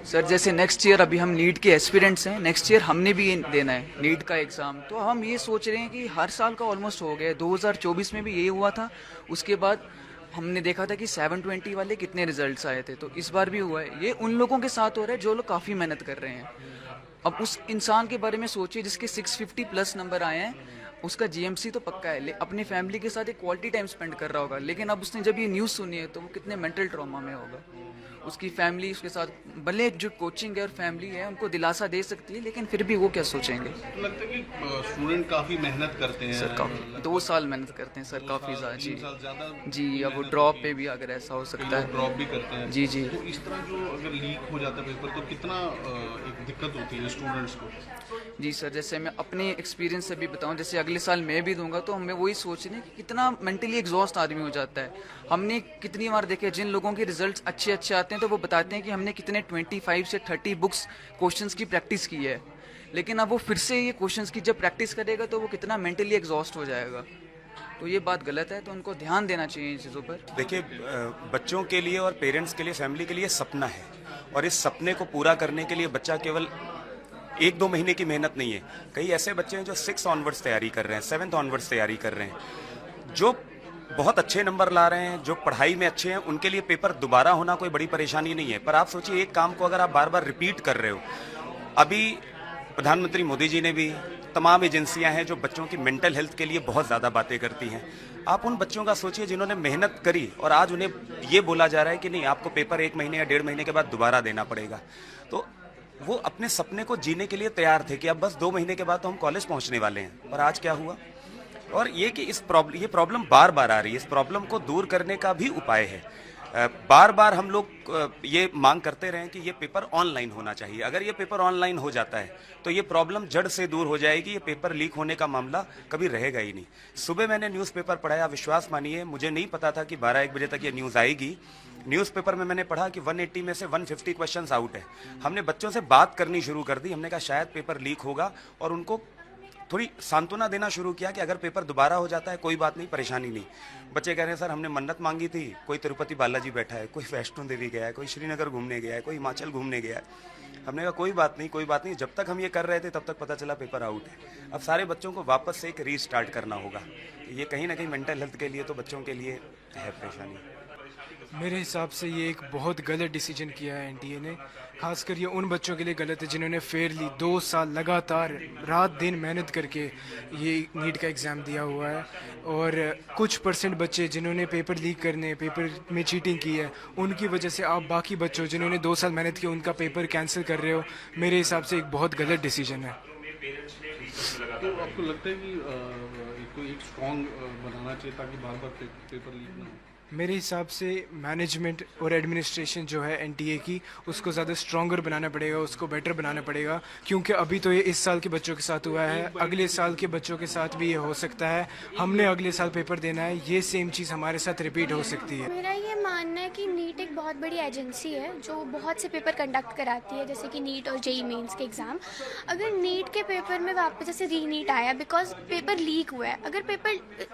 Sir जैसे next year अभी हम नीट के एस्पिरेंट्स हैं, नेक्स्ट ईयर हमने भी देना है नीट का एग्ज़ाम। तो हम ये सोच रहे हैं कि हर साल का ऑलमोस्ट हो गया, 2024 में भी यही हुआ था। उसके बाद हमने देखा था कि 720 वाले कितने रिजल्ट्स आए थे, तो इस बार भी हुआ है। ये उन लोगों के साथ हो रहा है जो लोग काफ़ी मेहनत कर रहे हैं। अब उस इंसान के बारे में सोचिए जिसके 650 प्लस नंबर आए हैं, उसका जीएमसी तो पक्का है, अपनी फैमिली के साथ एक क्वालिटी टाइम स्पेंड कर रहा होगा। लेकिन अब उसने जब ये न्यूज़ सुनी है तो वो कितने मेंटल ट्रॉमा में होगा। उसकी फैमिली उसके साथ, भले जो कोचिंग है और फैमिली है उनको दिलासा दे सकती है, लेकिन फिर भी वो क्या सोचेंगे। तो लगता है कि स्टूडेंट काफ़ी मेहनत करते हैं सर काफ़ी 2 साल मेहनत करते हैं सर, काफ़ी ज़्यादा। जी 3 साल ज़्यादा जी, अब वो ड्रॉप पे भी अगर ऐसा हो सकता है। ड्रॉप भी करते हैं। जी जी तो इस तरह जो अगर लीक हो जाता है पेपर तो कितना एक दिक्कत होती है स्टूडेंट्स को। जी सर, जैसे मैं अपने एक्सपीरियंस से भी बताऊं, जैसे अगले साल मैं भी दूंगा तो हमें वही सोच रहे हैं कि कितना मेंटली एग्जॉस्ट आदमी हो जाता है। हमने कितनी बार देखे जिन लोगों के रिजल्ट्स अच्छे अच्छे आते हैं तो वो बताते हैं कि हमने कितने 25 से 30 बुक्स क्वेश्चंस की प्रैक्टिस की है। लेकिन अब वो फिर से ये क्वेश्चंस की जब प्रैक्टिस करेगा तो वो कितना मेंटली एग्जॉस्ट हो जाएगा। तो ये बात गलत है, तो उनको ध्यान देना चाहिए इन चीज़ों पर। देखिए, बच्चों के लिए और पेरेंट्स के लिए, फैमिली के लिए सपना है, और इस सपने को पूरा करने के लिए बच्चा केवल 1-2 महीने की मेहनत नहीं है। कई ऐसे बच्चे हैं जो 6 ऑनवर्ड्स तैयारी कर रहे हैं, 7th ऑनवर्ड्स तैयारी कर रहे हैं, जो बहुत अच्छे नंबर ला रहे हैं, जो पढ़ाई में अच्छे हैं। उनके लिए पेपर दोबारा होना कोई बड़ी परेशानी नहीं है। पर आप सोचिए, एक काम को अगर आप बार बार रिपीट कर रहे हो। अभी प्रधानमंत्री मोदी जी ने भी, तमाम एजेंसियां हैं जो बच्चों की मेंटल हेल्थ के लिए बहुत ज़्यादा बातें करती हैं। आप उन बच्चों का सोचिए जिन्होंने मेहनत करी और आज उन्हें ये बोला जा रहा है कि नहीं, आपको पेपर 1 महीने या 1.5 महीने के बाद दोबारा देना पड़ेगा। तो वो अपने सपने को जीने के लिए तैयार थे कि अब बस 2 महीने के बाद तो हम कॉलेज पहुंचने वाले हैं। पर आज क्या हुआ? और ये कि ये प्रॉब्लम बार बार आ रही है। इस प्रॉब्लम को दूर करने का भी उपाय है। बार बार हम लोग ये मांग करते रहे कि ये पेपर ऑनलाइन होना चाहिए। अगर ये पेपर ऑनलाइन हो जाता है तो ये प्रॉब्लम जड़ से दूर हो जाएगी। ये पेपर लीक होने का मामला कभी रहेगा ही नहीं। सुबह मैंने न्यूज़पेपर पढ़ाया, विश्वास मानिए मुझे नहीं पता था कि 12-1 बजे तक ये न्यूज़ आएगी। न्यूज़पेपर में मैंने पढ़ा कि 180 में से 150 क्वेश्चंस आउट है। हमने बच्चों से बात करनी शुरू कर दी। हमने कहा शायद पेपर लीक होगा, और उनको थोड़ी सांत्वना देना शुरू किया कि अगर पेपर दोबारा हो जाता है कोई बात नहीं, परेशानी नहीं। बच्चे कह रहे हैं सर हमने मन्नत मांगी थी, कोई तिरुपति बालाजी बैठा है, कोई वैष्णो देवी गया है, कोई श्रीनगर घूमने गया है, कोई हिमाचल घूमने गया है। हमने कहा कोई बात नहीं, कोई बात नहीं। जब तक हम ये कर रहे थे तब तक पता चला पेपर आउट है। अब सारे बच्चों को वापस से एक रीस्टार्ट करना होगा। ये कहीं ना कहीं मेंटल हेल्थ के लिए तो बच्चों के लिए है परेशानी। मेरे हिसाब से ये एक बहुत गलत डिसीजन किया है एनटीए ने। खासकर ये उन बच्चों के लिए गलत है जिन्होंने फेयरली 2 साल लगातार रात दिन मेहनत करके ये नीट का एग्ज़ाम दिया हुआ है, और कुछ परसेंट बच्चे जिन्होंने पेपर लीक करने, पेपर में चीटिंग की है, उनकी वजह से आप बाकी बच्चों जिन्होंने 2 साल मेहनत की उनका पेपर कैंसिल कर रहे हो। मेरे हिसाब से एक बहुत गलत डिसीजन है। तो आपको लगता है कि कोई एक स्ट्रॉन्ग बनाना चाहिए ताकि बार बार पेपर लीक ना हो। मेरे हिसाब से मैनेजमेंट और एडमिनिस्ट्रेशन जो है एनटीए की, उसको ज़्यादा स्ट्रॉन्गर बनाना पड़ेगा, उसको बेटर बनाना पड़ेगा। क्योंकि अभी तो ये इस साल के बच्चों के साथ हुआ है, अगले साल के बच्चों के साथ भी ये हो सकता है। हमने अगले साल पेपर देना है, ये सेम चीज़ हमारे साथ रिपीट हो सकती है। मेरा ये मानना है कि नीट एक बहुत बड़ी एजेंसी है जो बहुत से पेपर कंडक्ट कराती है, जैसे कि नीट और जेई मेंस के एग्ज़ाम। अगर नीट के पेपर में वापस जैसे री नीट आया बिकॉज पेपर लीक हुआ है, अगर पेपर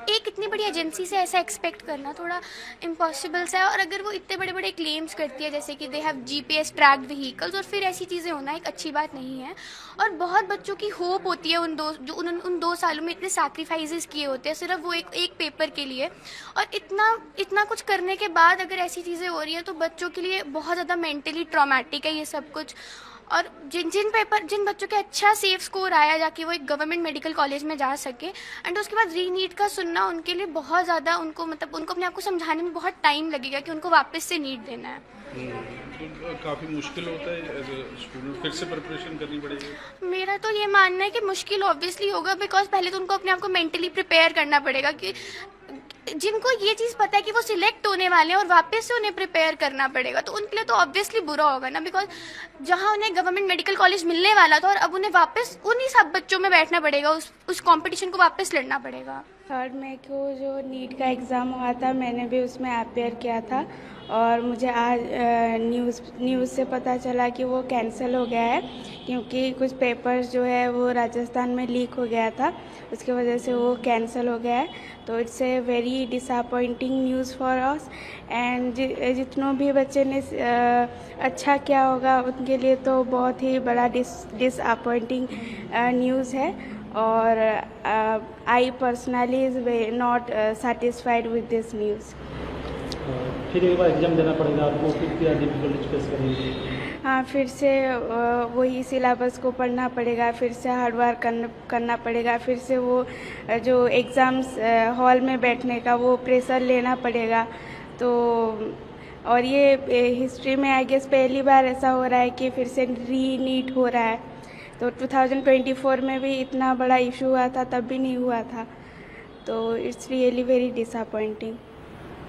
एक इतनी बड़ी एजेंसी से ऐसा एक्सपेक्ट करना थोड़ा इम्पॉसिबल सा है। और अगर वो इतने बड़े बड़े क्लेम्स करती है जैसे कि they have GPS tracked vehicles, और फिर ऐसी चीज़ें होना एक अच्छी बात नहीं है। और बहुत बच्चों की होप होती है उन 2 सालों में इतने सैक्रिफाइसेस किए होते हैं सिर्फ वो एक पेपर के लिए, और इतना कुछ करने के बाद अगर ऐसी चीज़ें हो रही हैं तो बच्चों के लिए बहुत ज़्यादा मेंटली ट्रॉमेटिक है ये सब कुछ। और जिन बच्चों के अच्छा सेफ स्कोर आया जाके वो एक गवर्नमेंट मेडिकल कॉलेज में जा सके, एंड उसके बाद री नीट का सुनना उनके लिए बहुत ज़्यादा, उनको अपने आप को समझाने में बहुत टाइम लगेगा कि उनको वापस से नीट देना है। तो काफ़ी मुश्किल होता है एज ए स्टूडेंट, फिर से प्रिपरेशन करनी पड़ेगी। मेरा तो ये मानना है कि मुश्किल ऑब्वियसली होगा, बिकॉज पहले तो उनको अपने आप को मेंटली प्रिपेयर करना पड़ेगा कि जिनको ये चीज़ पता है कि वो सिलेक्ट होने वाले हैं और वापस से उन्हें प्रिपेयर करना पड़ेगा, तो उनके लिए तो ऑब्वियसली बुरा होगा ना। बिकॉज जहाँ उन्हें गवर्नमेंट मेडिकल कॉलेज मिलने वाला था और अब उन्हें वापस उन्हीं सब बच्चों में बैठना पड़ेगा, उस कंपटीशन को वापस लड़ना पड़ेगा। 3 मई को जो नीट का एग्ज़ाम हुआ था मैंने भी उसमें अपेयर किया था, और मुझे आज न्यूज़ से पता चला कि वो कैंसिल हो गया है, क्योंकि कुछ पेपर्स जो है वो राजस्थान में लीक हो गया था, उसकी वजह से वो कैंसिल हो गया है। तो it's a very disappointing news for us and जितनों भी बच्चे ने अच्छा किया होगा उनके लिए तो बहुत ही बड़ा डिसअपॉइंटिंग न्यूज़ है। और I personally is not satisfied with this news. फिर एक बार एग्ज़ाम देना पड़ेगा आपको, फिर क्या डिफिकल्टीज फेस करेंगे? हाँ, फिर से वही सिलेबस को पढ़ना पड़ेगा, फिर से हार्ड वर्क करना पड़ेगा, फिर से वो जो एग्ज़ाम्स हॉल में बैठने का वो प्रेशर लेना पड़ेगा। तो और ये हिस्ट्री में आई गेस पहली बार ऐसा हो रहा है कि फिर से रीनीट हो रहा है। तो 2024 में भी इतना बड़ा इशू हुआ था, तब भी नहीं हुआ था। तो इट्स रियली वेरी डिसअपॉइंटिंग।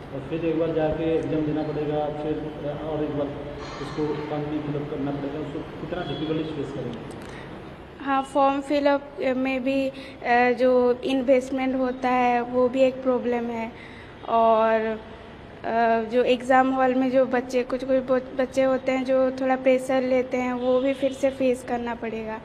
और फिर एक बार जाके एग्ज़ाम देना पड़ेगा, फिर और एक बार उसको फॉर्म भी फिलअप करना पड़ेगा, उसको कितना डिफिकल्टीज फेस करेंगे? हाँ, फॉर्म फिलअप में भी जो इन्वेस्टमेंट होता है वो भी एक प्रॉब्लम है। और जो एग्ज़ाम हॉल में जो कुछ बच्चे होते हैं जो थोड़ा प्रेशर लेते हैं, वो भी फिर से फेस करना पड़ेगा।